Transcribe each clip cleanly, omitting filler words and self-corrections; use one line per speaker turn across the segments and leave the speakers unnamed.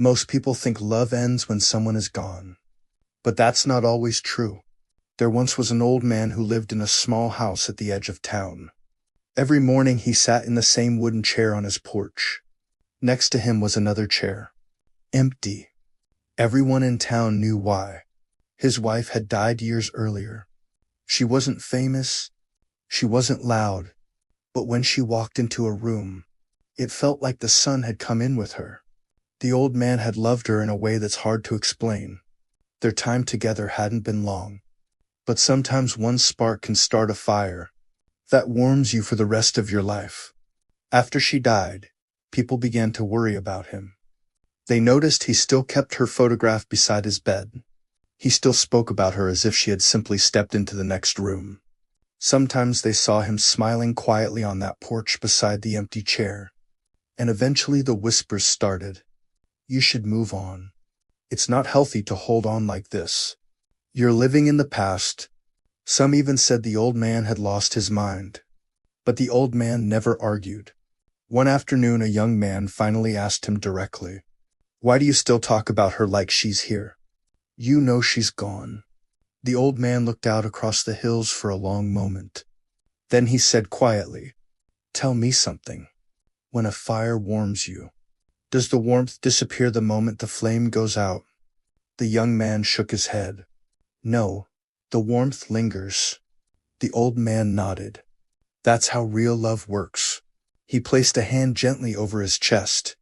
Most people think love ends when someone is gone. But that's not always true. There once was an old man who lived in a small house at the edge of town. Every morning he sat in the same wooden chair on his porch. Next to him was another chair. Empty. Everyone in town knew why. His wife had died years earlier. She wasn't famous. She wasn't loud. But when she walked into a room, it felt like the sun had come in with her. The old man had loved her in a way that's hard to explain. Their time together hadn't been long. But sometimes one spark can start a fire that warms you for the rest of your life. After she died, people began to worry about him. They noticed he still kept her photograph beside his bed. He still spoke about her as if she had simply stepped into the next room. Sometimes they saw him smiling quietly on that porch beside the empty chair. And eventually the whispers started. You should move on. It's not healthy to hold on like this. You're living in the past. Some even said the old man had lost his mind. But the old man never argued. One afternoon, a young man finally asked him directly, "Why do you still talk about her like she's here? You know she's gone." The old man looked out across the hills for a long moment. Then he said quietly, "Tell me something. When a fire warms you, does the warmth disappear the moment the flame goes out?" The young man shook his head. "No, the warmth lingers." The old man nodded. "That's how real love works." He placed a hand gently over his chest.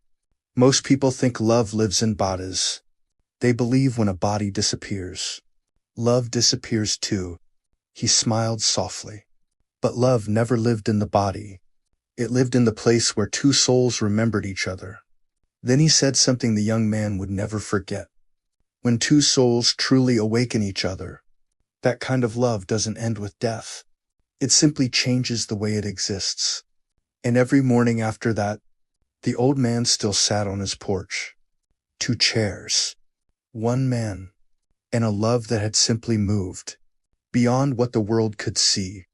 Most people think love lives in bodies. They believe when a body disappears, love disappears too. He smiled softly. But love never lived in the body. It lived in the place where two souls remembered each other. Then he said something the young man would never forget. When two souls truly awaken each other, that kind of love doesn't end with death. It simply changes the way it exists. And every morning after that, the old man still sat on his porch. Two chairs, one man, and a love that had simply moved beyond what the world could see.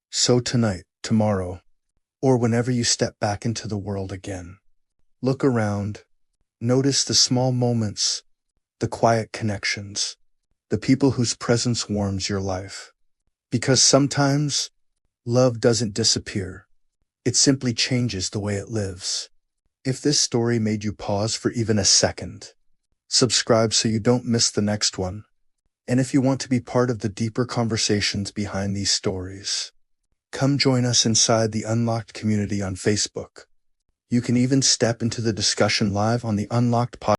So tonight, tomorrow, or whenever you step back into the world again, look around, notice the small moments, the quiet connections, the people whose presence warms your life. Because sometimes, love doesn't disappear. It simply changes the way it lives. If this story made you pause for even a second, subscribe so you don't miss the next one. And if you want to be part of the deeper conversations behind these stories, come join us inside the Unlocked community on Facebook. You can even step into the discussion live on the Unlocked podcast.